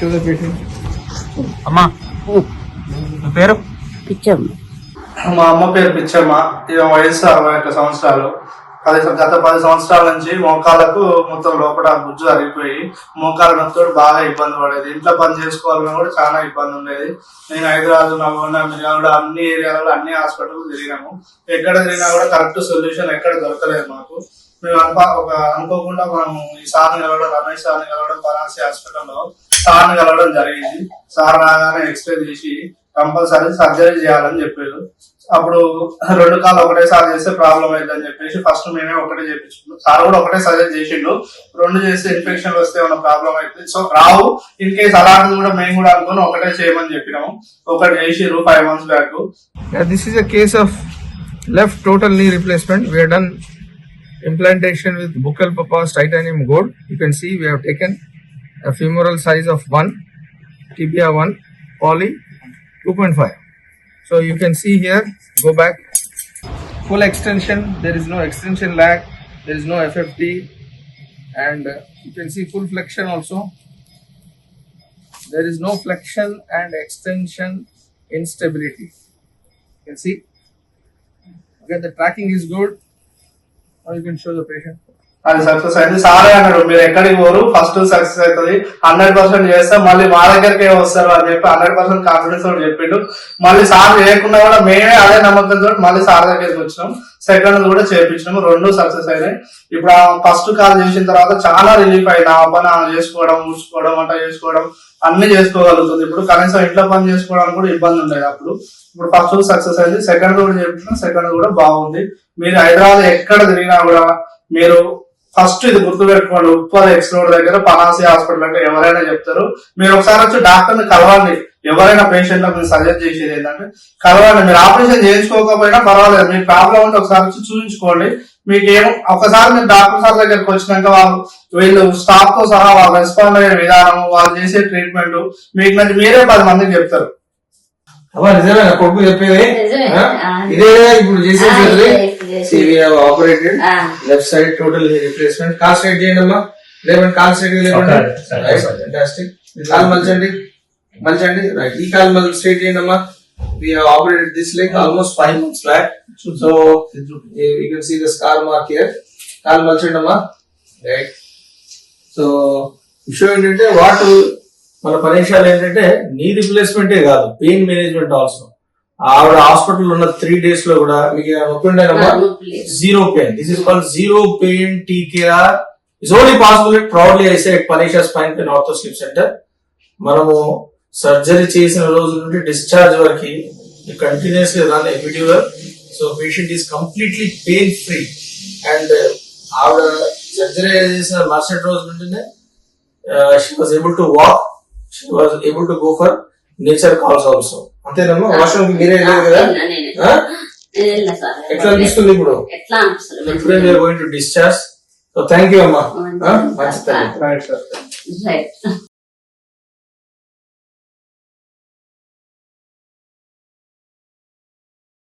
show the patient. అమ్మా పేరు పిచ్చమ్మ. మా అమ్మ పేరు పిచ్చమ్మ. ఈమె వయసు 61 సంవత్సరాలు. గత 10 సంవత్సరాల నుంచి మోకాళ్ళకు మొత్తం లోపల గుజ్జు అరిగిపోయి మోకాళ్ళ నొప్పితో బాగా ఇబ్బంది పడేది. ఇంట్లో పని చేసుకోవాలన్నా కూడా చాలా ఇబ్బంది ఉండేది. నేను హైదరాబాద్, నల్గొండ, మిర్యాలగూడ అన్ని ఏరియాలలో అన్ని హాస్పిటల్ తిరిగాము. ఎక్కడ తిరిగినా కూడా కరెక్ట్ సొల్యూషన్ ఎక్కడ దొరకలేదు మాకు. మేము అనుకోకుండా మనము ఈ సార్ని కలవడం, రమేష్ సార్ని కలవడం, పరాసి హాస్పిటల్లో సార్ని కలవడం జరిగింది. సార్ రాగానే ఎక్స్రే తీసి కంపల్సరీ సర్జరీ చేయాలని చెప్పారు. అప్పుడు 2 కాళ్ళు ఒకటేసారి చేస్తే ప్రాబ్లం అయిందని చెప్పేసి ఫస్ట్ మేమే ఒకటే చేయించుకున్నాం. సార్ కూడా ఒకటే సజెస్ట్ చేసిండు, 2 చేస్తే ఇన్ఫెక్షన్ వస్తే ఏమైనా ప్రాబ్లం అవుతుంది, సో రావు, ఇన్ కేసు అలాంటిది కూడా మేము కూడా అనుకుని ఒకటే చేయమని చెప్పినాము. ఒకటి చేసిరు 5 months back. This is a case of left total knee replacement. We have done implantation with buccal papas titanium gold. You can see we have taken a femoral size of 1, tibia 1, poly 2.5. So you can see here, go back, full extension, there is no extension lag, there is no FFT, and you can see full flexion also. There is no flexion and extension instability. You can see. Okay, the tracking is good. Now you can show the patient. అది success అయింది. సారే అన్నాడు, మీరు ఎక్కడికి పోరు, first success అవుతుంది, 100% చేస్తాం, మళ్ళీ మా దగ్గరికి వస్తారు అని చెప్పి 100% కాన్ఫిడెన్స్ తోటి చెప్పిండు. మళ్ళీ సార్ చేయకుండా కూడా మేమే అదే నమ్మకంతో మళ్ళీ సార్ దగ్గరికి వచ్చినాం. సెకండ్ కూడా చేయించినాము, 2 సక్సెస్ అయినాయి. ఇప్పుడు ఫస్ట్ కాల్ చేసిన తర్వాత చాలా రిలీఫ్ అయింది. ఆ పని చేసుకోవడం, ఊడ్చుకోవడం, వంట చేసుకోవడం అన్ని చేసుకోగలుగుతుంది. ఇప్పుడు కనీసం ఇంట్లో పని చేసుకోవడానికి కూడా ఇబ్బంది ఉండేది అప్పుడు. ఇప్పుడు ఫస్ట్ సక్సెస్ అయింది, సెకండ్ కూడా చేయించినాం, సెకండ్ కూడా బాగుంది. మీరు హైదరాబాద్ ఎక్కడ తిరిగినా కూడా మీరు ఫస్ట్ ఇది గుర్తు పెట్టుకోండి, ఉప్పల్ ఎక్స్ రోడ్ దగ్గర పనాసి హాస్పిటల్ అంటే ఎవరైనా చెప్తారు. మీరు ఒకసారి వచ్చి డాక్టర్ని కలవండి. ఎవరైనా పేషెంట్ మీరు సజెస్ట్ చేసేది ఏంటంటే కలవండి. మీరు ఆపరేషన్ చేయించుకోకపోయినా పర్వాలేదు, మీ ప్రాబ్లం ఉంటే ఒకసారి వచ్చి చూపించుకోండి. మీకేమో ఒకసారి మీరు డాక్టర్ సార్ దగ్గరికి వచ్చినాక వీళ్ళు స్టాఫ్ తో సహా వాళ్ళు రెస్పాండ్ అయ్యే విధానం, వాళ్ళు చేసే ట్రీట్మెంట్ మీకు నచ్చి మీరే 10 మందికి చెప్తారు. నిజమేనా కొడుకు చెప్పేది? ఇదే ఇప్పుడు చేసేది. Operated left side total replacement. Call straight చేయండి అమ్మా, లేదంటే కాల్ స్ట్రైట్ ఫ్యాంటాస్టిక్. కాల్ మలచండి రైట్. ఈ కాల్ మళ్ళీ స్ట్రైట్ చేయండి అమ్మా. We have operated this leg almost 5 months back, so you can see the scar mark here. Call మలచండి అమ్మా రైట్. సో విషయం ఏంటంటే మన పరీక్షలు ఏంటంటే నీ రిప్లేస్మెంటే కాదు, పెయిన్ మేనేజ్మెంట్ ఆల్సో. ఆవిడ హాస్పిటల్ ఉన్న 3 days లో కూడా మీకు నొప్పి ఉండేనమ్మా, 0 pain. This is called 0 pain TKR. It's only possible it proudly I say Pariksha spine pain ortho sleep centre. మనము సర్జరీ చేసిన రోజు నుండి డిశ్చార్జ్ వరకు కంటిన్యూస్ గా run epidural. So patient is completely pain free. And ఆవిడ సర్జరీ చేసిన మరుసటి రోజు నుండినే she was able to walk, she was able to go for nature calls also. అంతేనమ్మా, వాష్రూమ్ మీరే వెళ్ళారు కదా? ఎట్లా అనిపిస్తుంది ఇప్పుడు? ఇప్పుడే we're going to discharge. So thank you అమ్మా. మంచి